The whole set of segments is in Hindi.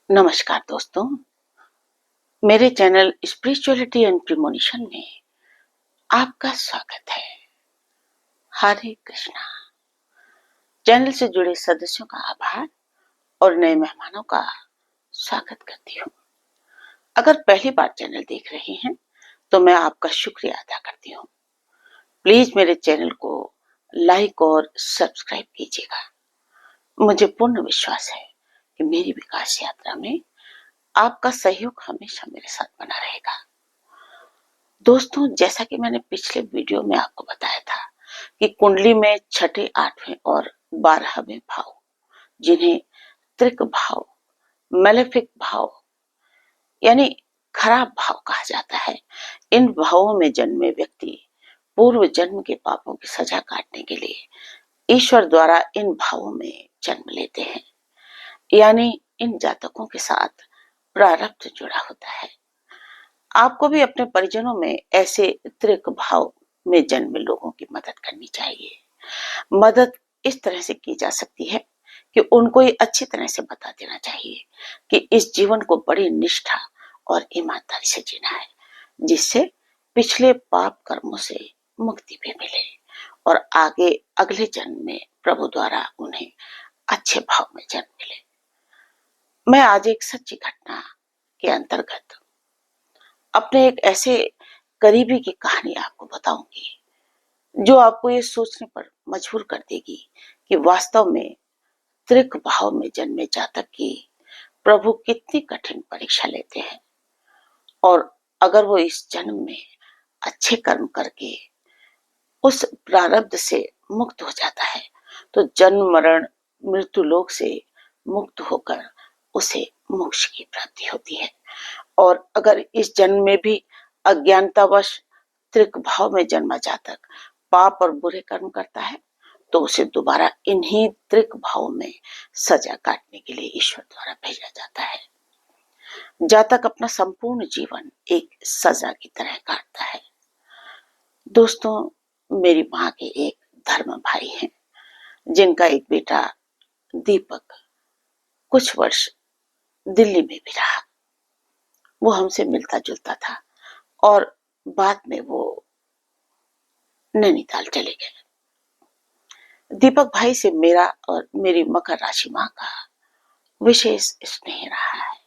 नमस्कार दोस्तों, मेरे चैनल स्पिरिचुअलिटी एंड प्रीमोनिशन में आपका स्वागत है। हरे कृष्णा। चैनल से जुड़े सदस्यों का आभार और नए मेहमानों का स्वागत करती हूँ। अगर पहली बार चैनल देख रहे हैं तो मैं आपका शुक्रिया अदा करती हूँ। प्लीज मेरे चैनल को लाइक और सब्सक्राइब कीजिएगा। मुझे पूर्ण विश्वास है कि मेरी विकास यात्रा में आपका सहयोग हमेशा मेरे साथ बना रहेगा। दोस्तों, जैसा कि मैंने पिछले वीडियो में आपको बताया था कि कुंडली में छठे, आठवें और 12वें भाव, जिन्हें त्रिक भाव, मेलेफिक भाव यानी खराब भाव कहा जाता है, इन भावों में जन्मे व्यक्ति पूर्व जन्म के पापों की सजा काटने के लिए ईश्वर द्वारा इन भावों में जन्म लेते हैं। यानी इन जातकों के साथ प्रारब्ध जुड़ा होता है। आपको भी अपने परिजनों में ऐसे त्रिक भाव में जन्मे लोगों की मदद करनी चाहिए। मदद इस तरह से की जा सकती है कि उनको ये अच्छी तरह से बता देना चाहिए कि इस जीवन को बड़ी निष्ठा और ईमानदारी से जीना है, जिससे पिछले पाप कर्मों से मुक्ति भी मिले और आगे अगले जन्म में प्रभु द्वारा उन्हें अच्छे भाव में जन्म मिले। मैं आज एक सच्ची घटना के अंतर्गत अपने एक ऐसे करीबी की कहानी आपको बताऊंगी जो आपको ये सोचने पर मजबूर कर देगी कि वास्तव में त्रिक भाव में जन्मे जातक की प्रभु कितनी कठिन परीक्षा लेते हैं, और अगर वो इस जन्म में अच्छे कर्म करके उस प्रारब्ध से मुक्त हो जाता है तो जन्म मरण मृत्यु लोक से मुक्त होकर उसे मोक्ष की प्राप्ति होती है। और अगर इस जन्म में भी अज्ञानतावश त्रिक भाव में जन्मा जातक पाप और बुरे कर्म करता है तो उसे दोबारा इन्हीं त्रिक भाव में सजा काटने के लिए ईश्वर द्वारा भेजा जाता है। जातक अपना संपूर्ण जीवन एक सजा की तरह काटता है। दोस्तों, मेरी माँ के एक धर्म भाई हैं जिनका एक बेटा दीपक कुछ वर्ष दिल्ली में भी रहा। वो हमसे मिलता जुलता था और बाद में वो नैनीताल चले गए। दीपक भाई से मेरा और मेरी मकर राशि माँ का विशेष स्नेह रहा है।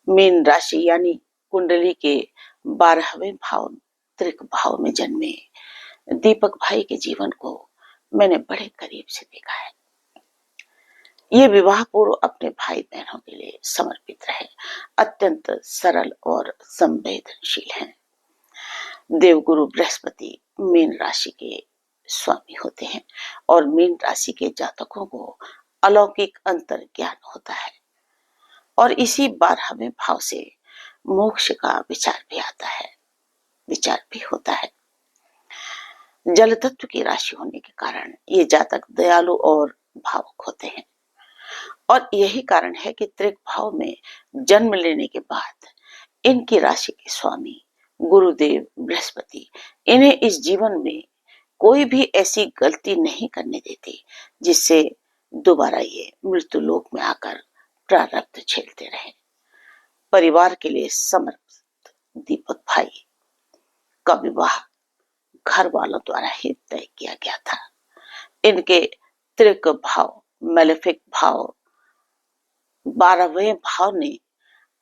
मीन राशि यानी कुंडली के 12वें भाव त्रिक भाव में जन्मे दीपक भाई के जीवन को मैंने बड़े करीब से देखा है। ये विवाह पूर्व अपने भाई बहनों के लिए समर्पित रहे, अत्यंत सरल और संवेदनशील हैं। देवगुरु बृहस्पति मीन राशि के स्वामी होते हैं और मीन राशि के जातकों को अलौकिक अंतर ज्ञान होता है और इसी 12वें भाव से मोक्ष का विचार भी आता है, विचार भी होता है। जल तत्व की राशि होने के कारण ये जातक दयालु और भावुक होते हैं और यही कारण है कि त्रिक भाव में जन्म लेने के बाद इनकी राशि के स्वामी गुरुदेव बृहस्पति इन्हें इस जीवन में कोई भी ऐसी गलती नहीं करने देते जिससे दोबारा ये मृत्यु लोक में आकर प्रारब्ध झेलते रहे। परिवार के लिए समर्पित दीपक भाई का विवाह घर वालों द्वारा ही तय किया गया था। इनके त्रिक भाव, मेलेफिक भाव, 12वें भाव ने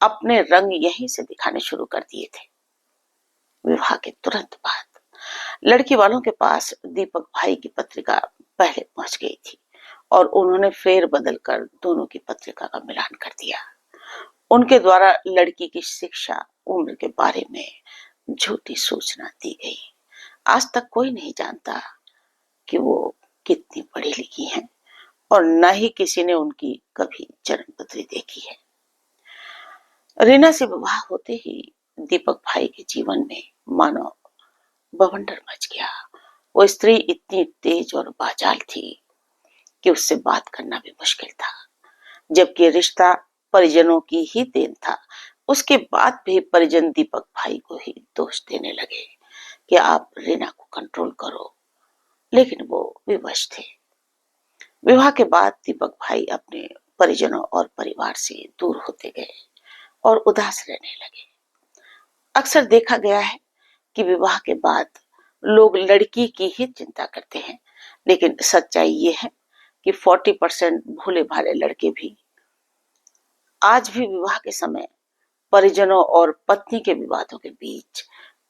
अपने रंग यहीं से दिखाने शुरू कर दिए थे। विवाह के तुरंत बाद लड़की वालों के पास दीपक भाई की पत्रिका पहले पहुंच गई थी और उन्होंने फेर बदल कर दोनों की पत्रिका का मिलान कर दिया। उनके द्वारा लड़की की शिक्षा, उम्र के बारे में झूठी सूचना दी गई। आज तक कोई नहीं जानता कि वो कितनी पढ़ी लिखी हैं और न ही किसी ने उनकी कभी जन्मपत्री देखी है। रीना से विवाह होते ही दीपक भाई के जीवन में मानो बवंडर मच गया। वो स्त्री इतनी तेज और बाचाल थी कि उससे बात करना भी मुश्किल था। जबकि रिश्ता परिजनों की ही देन था, उसके बाद भी परिजन दीपक भाई को ही दोष देने लगे कि आप रीना को कंट्रोल करो, लेकिन वो विवश थे। विवाह के बाद दीपक भाई अपने परिजनों और परिवार से दूर होते गए और उदास रहने लगे। अक्सर देखा गया है कि विवाह के बाद लोग लड़की की ही चिंता करते हैं, लेकिन सच्चाई ये है कि 40% भोले भाले लड़के भी आज भी विवाह के समय परिजनों और पत्नी के विवादों के बीच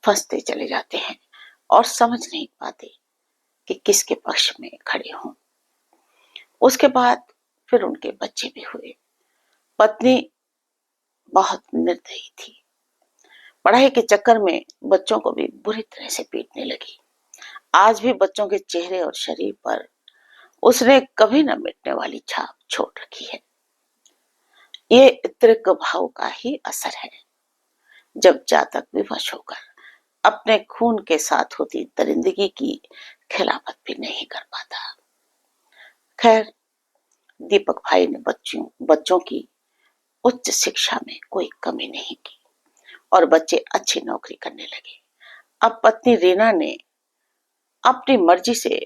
फंसते चले जाते हैं और समझ नहीं पाते कि किसके पक्ष में खड़े हों। उसके बाद फिर उनके बच्चे भी हुए। पत्नी बहुत निर्दयी थी। पढ़ाई के चक्कर में बच्चों को भी बुरी तरह से पीटने लगी। आज भी बच्चों के चेहरे और शरीर पर उसने कभी न मिटने वाली छाप छोड़ रखी है। ये त्रिक भाव का ही असर है। जब जातक विवश होकर अपने खून के साथ होती दरिंदगी की खिलाफत भी नहीं कर पाता। खैर, दीपक भाई ने बच्चों की उच्च शिक्षा में कोई कमी नहीं की और बच्चे अच्छी नौकरी करने लगे। अब पत्नी रीना ने अपनी मर्जी से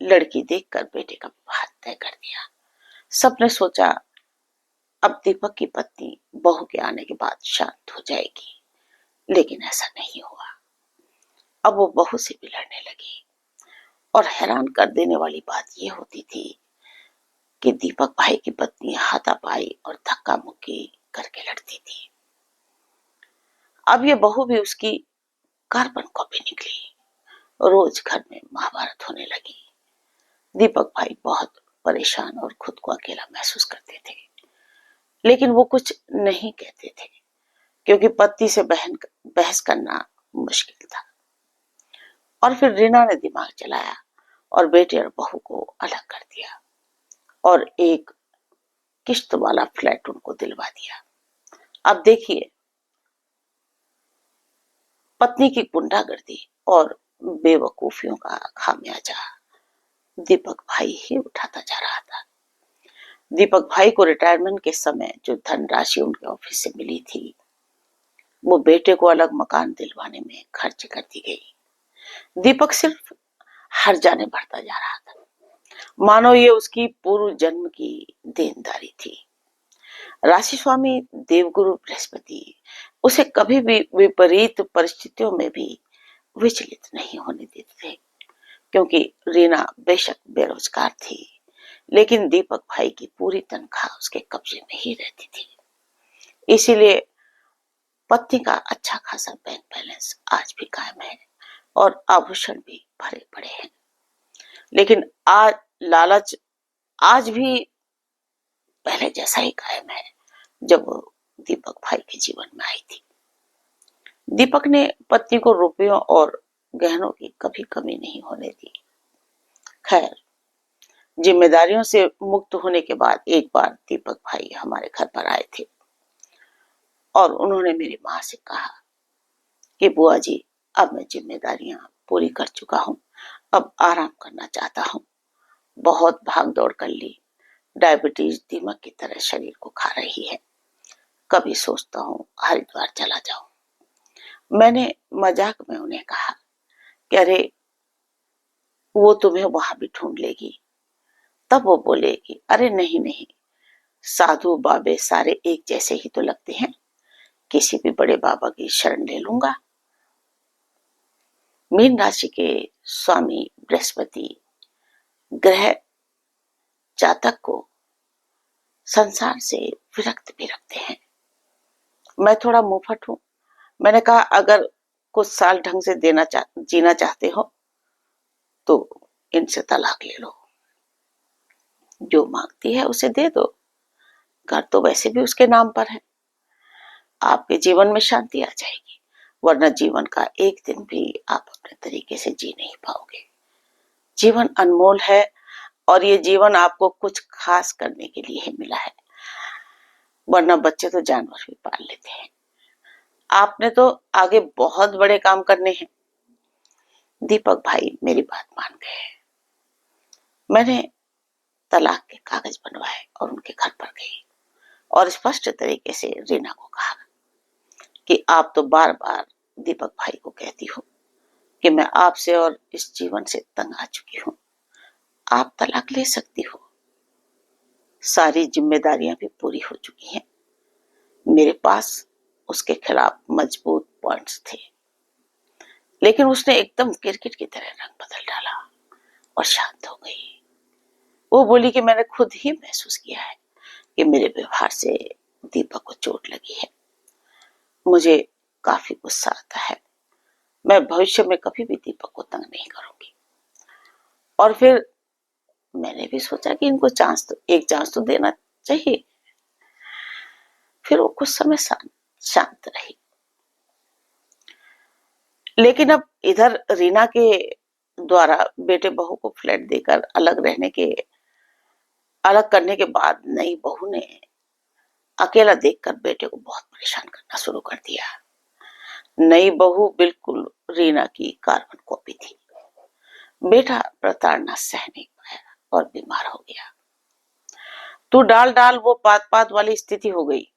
लड़की देखकर बेटे का विवाह तय कर दिया। सबने सोचा अब दीपक की पत्नी बहू के आने के बाद शांत हो जाएगी, लेकिन ऐसा नहीं हुआ। अब वो बहू से भी लड़ने लगी और हैरान कर देने वाली बात यह होती थी कि दीपक भाई की पत्नी हाथापाई और धक्का मुक्की करके लड़ती थी। अब ये बहू भी उसकी कार्बन कॉपी निकली। रोज घर में महाभारत होने लगी। दीपक भाई बहुत परेशान और खुद को अकेला महसूस करते थे, लेकिन वो कुछ नहीं कहते थे क्योंकि पति से बहस करना मुश्किल था। और फिर रीना ने दिमाग चलाया और बेटे और बहू को अलग कर दिया और एक किश्त वाला फ्लैट उनको दिलवा दिया। अब देखिए, पत्नी की गुंडागर्दी और बेवकूफियों का खामियाजा दीपक भाई ही उठाता जा रहा था। दीपक भाई को रिटायरमेंट के समय जो धनराशि उनके ऑफिस से मिली थी, वो बेटे को अलग मकान दिलवाने में खर्च कर दी गई। दीपक सिर्फ हर जाने बढ़ता जा रहा था, मानो ये उसकी पूर्व जन्म की देनदारी थी। राशि स्वामी देवगुरु बृहस्पति उसे कभी भी विपरीत परिस्थितियों में भी विचलित नहीं होने देते थे, क्योंकि रीना बेशक बेरोजगार थी, लेकिन दीपक भाई की पूरी तनख्वाह उसके कब्जे में ही रहती थी। इसीलिए पत्नी का अच्छा खासा बैंक बैलेंस आज भी कायम है और आभूषण भी भरे पड़े हैं। लेकिन आज लालच आज भी पहले जैसा ही कायम है जब वो दीपक भाई के जीवन में आई थी। दीपक ने पत्नी को रुपयों और गहनों की कभी कमी नहीं होने दी। खैर, जिम्मेदारियों से मुक्त होने के बाद एक बार दीपक भाई हमारे घर पर आए थे और उन्होंने मेरी माँ से कहा कि बुआ जी, अब मैं जिम्मेदारियां पूरी कर चुका हूँ, अब आराम करना चाहता हूँ। बहुत भाग दौड़ कर ली, डायबिटीज दीमक की तरह शरीर को खा रही है। कभी सोचता हूँ हरिद्वार चला जाऊं। मैंने मजाक में उन्हें कहा कि अरे, वो तुम्हें वहां भी ढूंढ लेगी। तब वो बोले कि अरे नहीं नहीं, साधु बाबे सारे एक जैसे ही तो लगते हैं, किसी भी बड़े बाबा की शरण ले लूंगा। मीन राशि के स्वामी बृहस्पति ग्रह जातक को संसार से विरक्त भी रखते हैं। मैं थोड़ा मुंहफट हूं। मैंने कहा अगर कुछ साल ढंग से जीना चाहते हो तो इनसे तलाक ले लो। जो मांगती है उसे दे दो, घर तो वैसे भी उसके नाम पर है। आपके जीवन में शांति आ जाएगी, वरना जीवन का एक दिन भी आप अपने तरीके से जी नहीं पाओगे। जीवन अनमोल है और ये जीवन आपको कुछ खास करने के लिए ही मिला है, वरना बच्चे तो जानवर भी पाल लेते हैं। आपने तो आगे बहुत बड़े काम करने हैं। दीपक भाई मेरी बात मान गए। मैंने तलाक के कागज बनवाए और उनके घर पर गई और स्पष्ट तरीके से रीना को कहा कि आप तो बार बार दीपक भाई को कहती हो कि मैं आपसे और इस जीवन से तंग आ चुकी हूँ, आप तलाक ले सकती हो। सारी जिम्मेदारियां भी पूरी हो चुकी हैं। मेरे पास उसके खिलाफ मजबूत पॉइंट्स थे, लेकिन उसने एकदम क्रिकेट की तरह रंग बदल डाला और शांत हो गई। वो बोली कि मैंने खुद ही महसूस किया है कि मेरे व्यवहार से दीपक को चोट लगी है। मुझे काफी गुस्सा आता है। मैं भविष्य में कभी भी दीपक को तंग नहीं करूंगी। और फिर मैंने भी सोचा कि इनको एक चांस तो देना चाहिए। फिर वो कुछ समय शांत रही। लेकिन अब इधर रीना के द्वारा बेटे बहू को फ्लैट देकर अलग करने के बाद नई बहू ने अकेला देखकर बेटे को बहुत परेशान करना शुरू कर दिया। नई बहू बिल्कुल रीना की कार्बन कॉपी थी। बेटा प्रताड़ना सह नहीं पाया और बीमार हो गया। तू डाल डाल वो पात पात वाली स्थिति हो गई।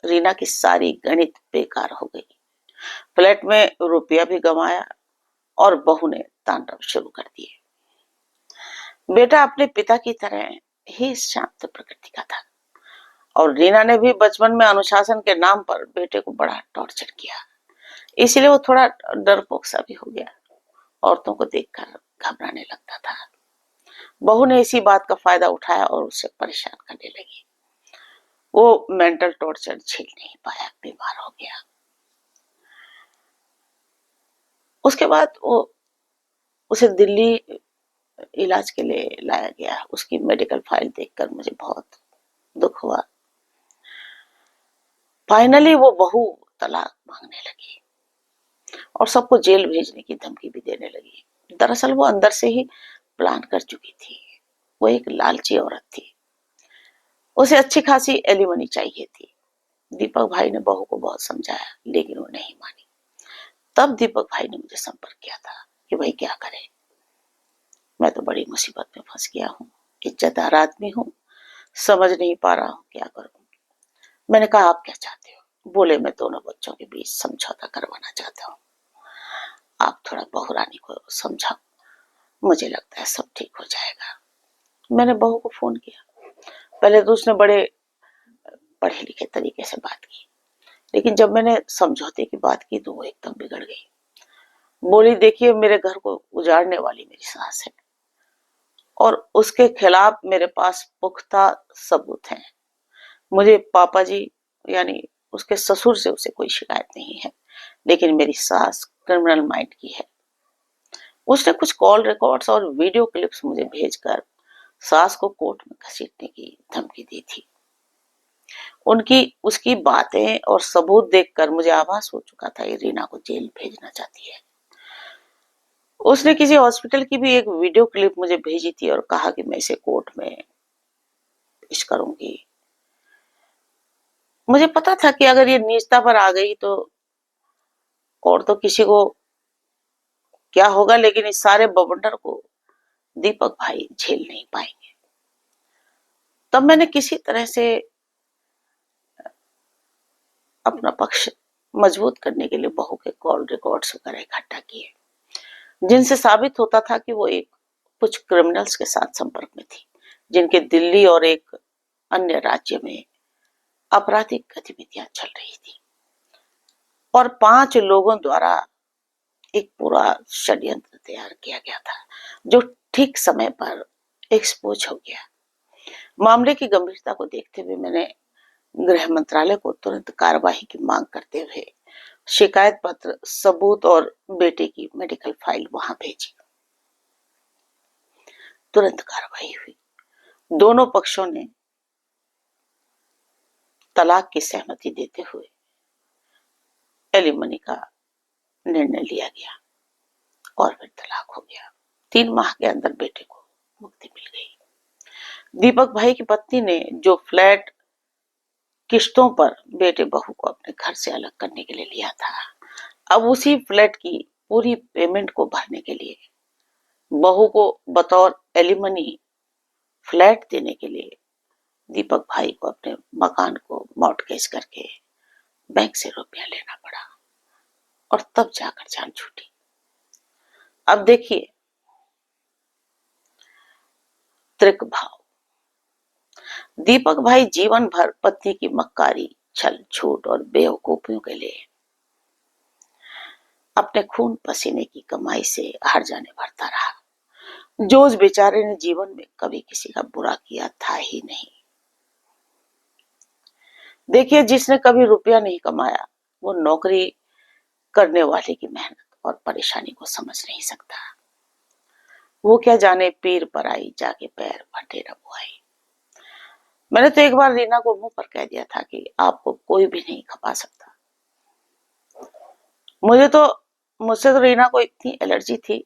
रीना की सारी गणित बेकार हो गई। फ्लैट में रुपया भी गंवाया और बहू ने तांडव शुरू कर दिए। बेटा अपने पिता की तरह ही शांत प्रकृति का था और रीना ने भी बचपन में अनुशासन के नाम पर बेटे को बड़ा टॉर्चर किया। इसलिए वो थोड़ा डरपोक सा भी हो गया। औरतों को देखकर घबराने लगता था। बहू ने इसी बात का फायदा उठाया और उसे परेशान करने लगी। वो मेंटल टॉर्चर झेल नहीं पाया, बीमार हो गया। उसके बाद उसे दिल्ली इलाज के लिए लाया गया। उसकी मेडिकल फाइल देखकर मुझे बहुत दुख हुआ। फाइनली वो बहू तलाक मांगने लगी और सबको जेल भेजने की धमकी भी देने लगी। दरअसल वो अंदर से ही प्लान कर चुकी थी। वो एक लालची औरत थी। उसे अच्छी खासी एलिमनी चाहिए थी। दीपक भाई ने बहू को बहुत समझाया, लेकिन वो नहीं मानी। तब दीपक भाई ने मुझे संपर्क किया था कि भाई क्या करे। मैं तो बड़ी मुसीबत में फंस गया हूँ, इज्जतदार आदमी हूँ, समझ नहीं पा रहा हूँ क्या करूँ। मैंने कहा आप क्या चाहते हो? बोले मैं दोनों बच्चों के बीच समझौता करवाना चाहता हूँ। आप थोड़ा बहू रानी को समझाओ, मुझे लगता है सब ठीक हो जाएगा। मैंने बहू को फोन किया। पहले तो उसने बड़े पढ़े लिखे तरीके से बात की, लेकिन जब मैंने समझौते की बात की तो वो एकदम बिगड़ गई। बोली देखिए मेरे घर को उजाड़ने वाली मेरी सास है और उसके खिलाफ मेरे पास पुख्ता सबूत हैं। मुझे पापा जी यानी उसके ससुर से उसे कोई शिकायत नहीं है, लेकिन मेरी सास क्रिमिनल माइंड की है। उसने कुछ कॉल रिकॉर्ड्स और वीडियो क्लिप्स मुझे भेजकर सास को कोर्ट में घसीटने की धमकी दी थी। उनकी उसकी बातें और सबूत देखकर मुझे आभास हो चुका था ये रीना को जेल भेजना चाहती है। उसने किसी हॉस्पिटल की भी एक वीडियो क्लिप मुझे भेजी थी और कहा कि मैं इसे कोर्ट में पेश करूंगी। मुझे पता था कि अगर ये नीचता पर आ गई तो और तो किसी को क्या होगा, लेकिन इस सारे बवंडर को दीपक भाई झेल नहीं पाएंगे। तब मैंने किसी तरह से अपना पक्ष मजबूत करने के लिए बहू के कॉल रिकॉर्ड्स वगैरह इकट्ठा किए, जिनसे साबित होता था कि वो एक कुछ क्रिमिनल्स के साथ संपर्क में थी, जिनके दिल्ली और एक अन्य राज्य में आपराधिक गतिविधियां चल रही थी और 5 लोगों द्वारा एक पूरा षड्यंत्र तैयार किया गया था, जो ठीक समय पर एक्सपोज हो गया। मामले की गंभीरता को देखते हुए मैंने गृह मंत्रालय को तुरंत कार्रवाई की मांग करते हुए शिकायत पत्र, सबूत और बेटे की मेडिकल फाइल वहां भेजी। तुरंत कार्रवाई हुई। दोनों पक्षों ने तलाक की सहमति देते हुए एलिमनी का निर्णय लिया गया और फिर तलाक हो गया। 3 माह के अंदर बेटे को मुक्ति मिल गई। दीपक भाई की पत्नी ने जो फ्लैट किश्तों पर बेटे बहू को अपने घर से अलग करने के लिए लिया था, अब उसी फ्लैट की पूरी पेमेंट को भरने के लिए बहू को बतौर एलिमनी फ्लैट देने के लिए दीपक भाई को अपने मकान को मॉर्टगेज करके बैंक से रुपया लेना पड़ा और तब जाकर जान छूटी। अब देखिए त्रिक भाव। दीपक भाई जीवन भर पत्नी की मक्कारी, छल, झूठ और बेवकूफियों के लिए अपने खून पसीने की कमाई से हार जाने भरता रहा, जो उस बेचारे ने जीवन में कभी किसी का बुरा किया था ही नहीं। देखिए, जिसने कभी रुपया नहीं कमाया वो नौकरी करने वाले की मेहनत और परेशानी को समझ नहीं सकता। वो क्या जाने पीर पर आई जाके पैर फटे न बुआई। मैंने तो एक बार रीना को मुंह पर कह दिया था कि आपको कोई भी नहीं खपा सकता। मुझसे तो रीना को इतनी एलर्जी थी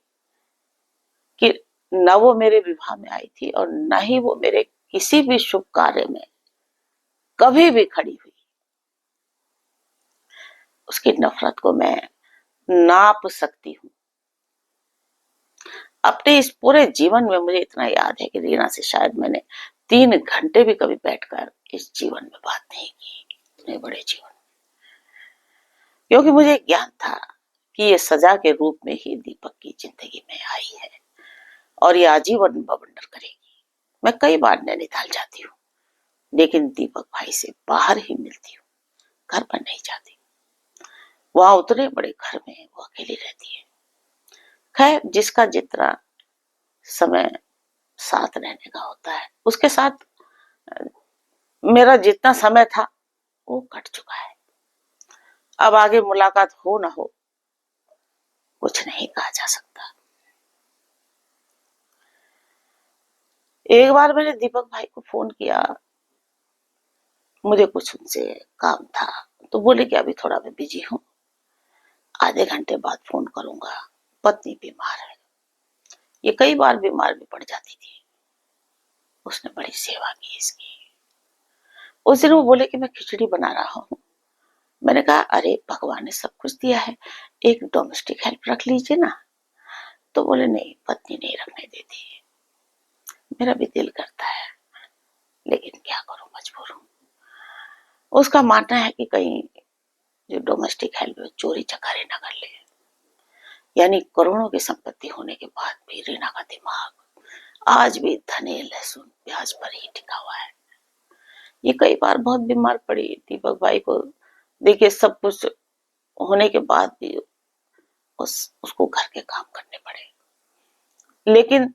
कि न वो मेरे विवाह में आई थी और न ही वो मेरे किसी भी शुभ कार्य में कभी भी खड़ी हुई। उसकी नफरत को मैं नाप सकती हूँ। अपने इस पूरे जीवन में मुझे इतना याद है कि रीना से शायद मैंने 3 घंटे भी कभी बैठकर इस जीवन में बात नहीं की, इतने बड़े जीवन, क्योंकि मुझे ज्ञान था कि ये सजा के रूप में ही दीपक की जिंदगी में आई है और ये आजीवन बवंडर करेगी। मैं कई बार नैनीताल जाती हूँ, लेकिन दीपक भाई से बाहर ही मिलती हूँ, घर पर नहीं जाती। वहां उतने बड़े घर में वो अकेली रहती है। खैर, जिसका जितना समय साथ रहने का होता है, उसके साथ मेरा जितना समय था वो कट चुका है। अब आगे मुलाकात हो ना हो कुछ नहीं कहा जा सकता। एक बार मैंने दीपक भाई को फोन किया, मुझे कुछ उनसे काम था, तो बोले कि अभी थोड़ा मैं बिजी हूँ, आधे घंटे बाद फोन करूंगा, पत्नी बीमार है। ये कई बार बीमार भी पड़ जाती थी। उसने बड़ी सेवा की इसकी। उस दिन वो बोले कि मैं खिचड़ी बना रहा हूँ। मैंने कहा, अरे भगवान ने सब कुछ दिया है, एक डोमेस्टिक हेल्प रख लीजिए ना। तो बोले नहीं, पत्नी नहीं रखने देती। मेरा भी दिल करता है, लेकिन क्या करूं, मजबूर हूं। उसका मानना है कि कहीं जो डोमेस्टिक हेल्प चोरी चकारी न कर ले। यानी करोड़ों की संपत्ति होने के बाद भी रीना का दिमाग आज भी धने लहसुन प्याज पर ही टिका हुआ है। ये कई बार बहुत बीमार पड़ी दीपक भाई को। देखिए, सब कुछ होने के बाद भी उसको घर के काम करने पड़े, लेकिन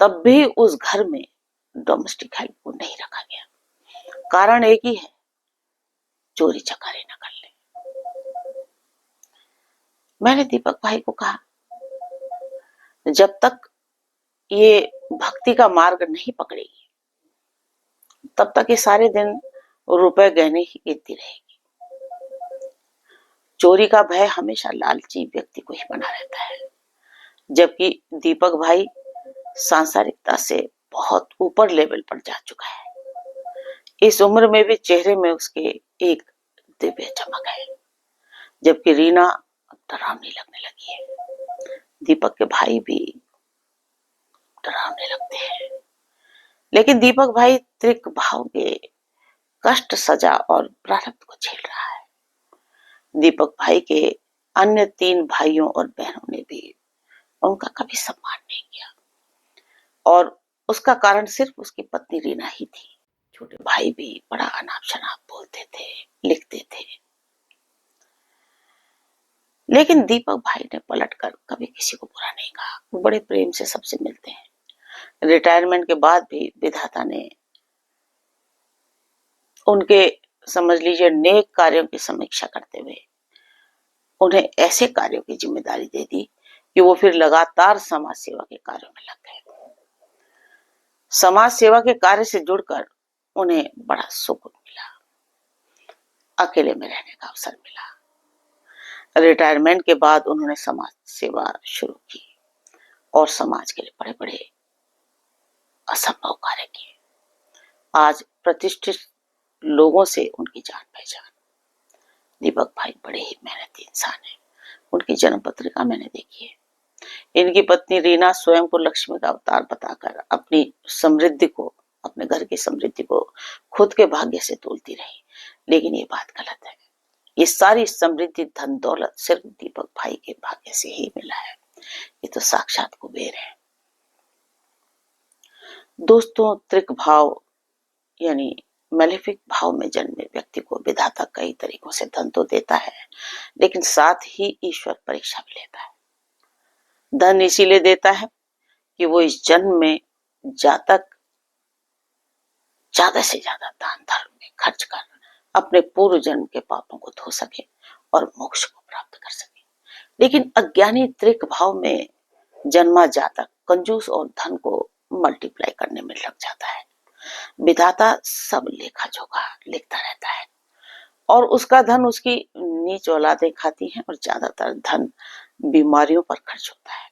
तब भी उस घर में डोमेस्टिक हेल्प को नहीं रखा गया। कारण एक ही है, चोरी चकारी न कर ले। मैंने दीपक भाई को कहा, जब तक ये भक्ति का मार्ग नहीं पकड़ेगी तब तक ये सारे दिन रुपए गहने ही गिनती रहेगी। चोरी का भय हमेशा लालची व्यक्ति को ही बना रहता है, जबकि दीपक भाई सांसारिकता से बहुत ऊपर लेवल पर जा चुका है। इस उम्र में भी चेहरे में उसके एक दिव्य चमक है, जबकि रीना डरावनी लगने लगी है। दीपक के भाई भी डरावने लगते हैं, लेकिन दीपक भाई त्रिक भाव के कष्ट, सजा और प्रारब्ध को झेल रहा है। दीपक भाई के अन्य 3 भाइयों और बहनों ने भी उनका कभी सम्मान नहीं किया, और उसका कारण सिर्फ उसकी पत्नी रीना ही थी। छोटे भाई भी बड़ा अनाप शनाप बोलते थे, लिखते थे, लेकिन दीपक भाई ने पलटकर कभी किसी को बुरा नहीं कहा। वो बड़े प्रेम से सबसे मिलते हैं। रिटायरमेंट के बाद भी विधाता ने उनके, समझ लीजिए, नेक कार्यों की समीक्षा करते हुए उन्हें ऐसे कार्यों की जिम्मेदारी दे दी कि वो फिर लगातार समाज सेवा के कार्यों में लग गए। समाज सेवा के कार्य से जुड़कर उन्हें बड़ा सुकून मिला, अकेले में रहने का अवसर मिला। रिटायरमेंट के बाद उन्होंने समाज सेवा शुरू की और समाज के लिए बड़े बड़े असंभव कार्य किए। आज प्रतिष्ठित लोगों से उनकी जान पहचान। दीपक भाई बड़े ही मेहनती इंसान है। उनकी जन्म पत्रिका मैंने देखी है। इनकी पत्नी रीना स्वयं को लक्ष्मी का अवतार बताकर अपनी समृद्धि को, अपने घर की समृद्धि को खुद के भाग्य से तोलती रही, लेकिन ये बात गलत है। ये सारी समृद्धि, धन दौलत सिर्फ दीपक भाई के भाग्य से ही मिला है। ये तो साक्षात कुबेर है। दोस्तों, त्रिक भाव यानी मैलेफिक भाव में जन्मे व्यक्ति को विधाता कई तरीकों से धन तो देता है, लेकिन साथ ही ईश्वर परीक्षा भी लेता है। धन इसीलिए देता है कि वो इस जन्म में जातक ज्यादा से ज्यादा दान धर्म में खर्च कर अपने पूर्व जन्म के पापों को धो सके और मोक्ष को प्राप्त कर सके। लेकिन अज्ञानी त्रिक भाव में जन्मा जातक कंजूस और धन को मल्टीप्लाई करने में लग जाता है। विधाता सब लेखा जोखा लिखता रहता है और उसका धन उसकी नीच औलादें खाती हैं और ज्यादातर धन बीमारियों पर खर्च होता है।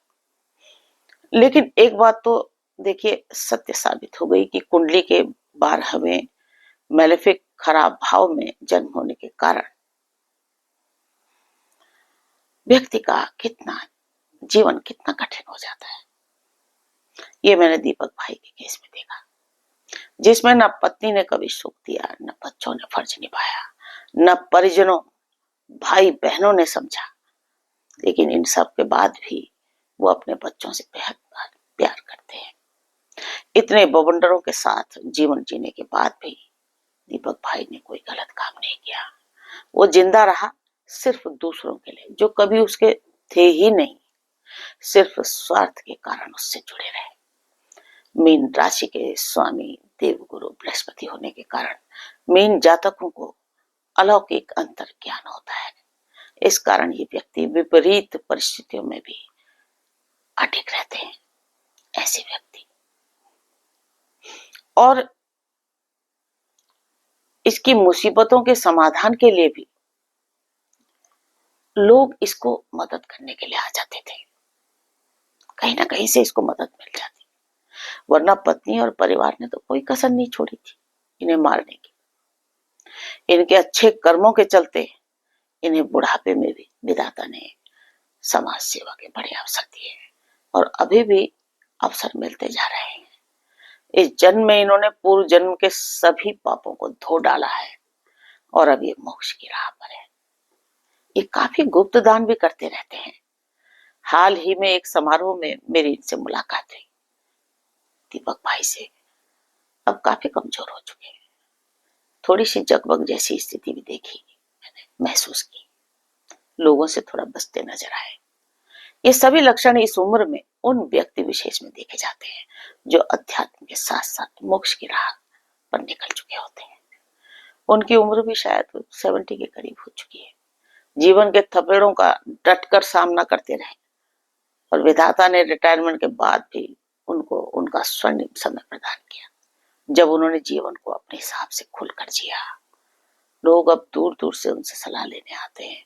लेकिन एक बात तो देखिए सत्य साबित हो गई कि कुंडली के 12वें मैलेफिक खराब भाव में जन्म होने के कारण व्यक्ति का जीवन कितना कठिन हो जाता है। ये मैंने दीपक भाई के केस में देखा, जिसमें न पत्नी ने कभी सुख दिया, न बच्चों ने फर्ज निभाया, न परिजनों भाई बहनों ने समझा। लेकिन इन सब के बाद भी वो अपने बच्चों से बेहद प्यार करते हैं। इतने बवंडरों के साथ जीवन जीने के बाद भी दीपक भाई ने कोई गलत काम नहीं किया। वो जिंदा रहा सिर्फ दूसरों के लिए, जो कभी उसके थे ही नहीं, सिर्फ स्वार्थ के कारण उससे जुड़े रहे। मीन राशि के स्वामी देवगुरु बृहस्पति होने के कारण मीन जातकों को अलौकिक अंतर ज्ञान होता है। इस कारण ये व्यक्ति विपरीत परिस्थितियों में भी अटक रहते हैं। ऐसे व्यक्ति और इसकी मुसीबतों के समाधान के लिए भी लोग इसको मदद करने के लिए आ जाते थे। कहीं ना कहीं से इसको मदद मिल जाती, वरना पत्नी और परिवार ने तो कोई कसर नहीं छोड़ी थी इन्हें मारने की। इनके अच्छे कर्मों के चलते इन्हें बुढ़ापे में भी विधाता ने समाज सेवा के बड़े अवसर दिए और अभी भी अवसर मिलते जा रहे हैं। इस जन्म में इन्होंने पूर्व जन्म के सभी पापों को धो डाला है और अब ये मोक्ष की राह पर है। ये काफी गुप्त दान भी करते रहते हैं। हाल ही में एक समारोह में मेरी इनसे मुलाकात हुई। दीपक भाई से अब काफी कमजोर हो चुके हैं। थोड़ी सी जगबग जैसी स्थिति भी देखी, मैंने महसूस की। लोगों से थोड़ा बचते नजर आए। ये सभी लक्षण इस उम्र में उन व्यक्ति विशेष में देखे जाते हैं जो अध्यात्म के साथ साथ मोक्ष की राह पर निकल चुके होते हैं। उनकी उम्र भी शायद 70 के करीब हो चुकी है। जीवन के थपेड़ों का डटकर सामना करते रहे और विधाता ने रिटायरमेंट के बाद भी उनको उनका स्वर्णिम समय प्रदान किया, जब उन्होंने जीवन को अपने हिसाब से खुलकर जिया। लोग अब दूर दूर से उनसे सलाह लेने आते हैं।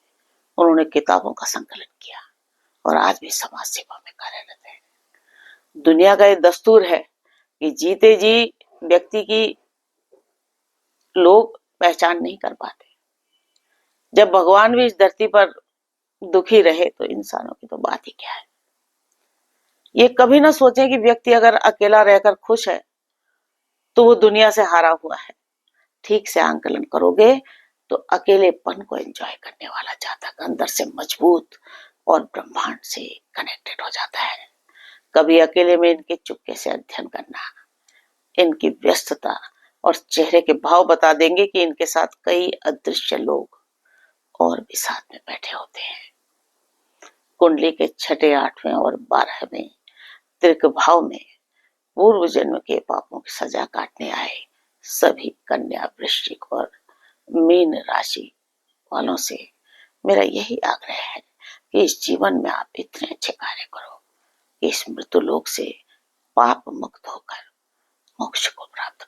उन्होंने किताबों का संकलन किया और आज भी समाज सेवा में कार्यरत है। दुनिया का ये दस्तूर है कि जीते जी व्यक्ति की लोग पहचान नहीं कर पाते। जब भगवान भी इस धरती पर दुखी रहे तो इंसानों की तो बात ही क्या है। ये कभी ना सोचे कि व्यक्ति अगर अकेला रहकर खुश है तो वो दुनिया से हारा हुआ है। ठीक से आंकलन करोगे तो अकेलेपन को एंजॉय करने वाला जातक अंदर से मजबूत और ब्रह्मांड से कनेक्टेड हो जाता है। कभी अकेले में इनके चुपके से अध्ययन करना, इनकी व्यस्तता और चेहरे के भाव बता देंगे कि इनके साथ कई अदृश्य लोग और भी साथ में बैठे होते हैं। कुंडली के 6, 8वें और 12वें त्रिक भाव में पूर्व जन्म के पापों की सजा काटने आए सभी कन्या, वृश्चिक और मीन राशि वालों से मेरा यही आग्रह है कि इस जीवन में आप इतने अच्छे कार्य करो कि इस मृत्यु लोक से पाप मुक्त होकर मोक्ष को प्राप्त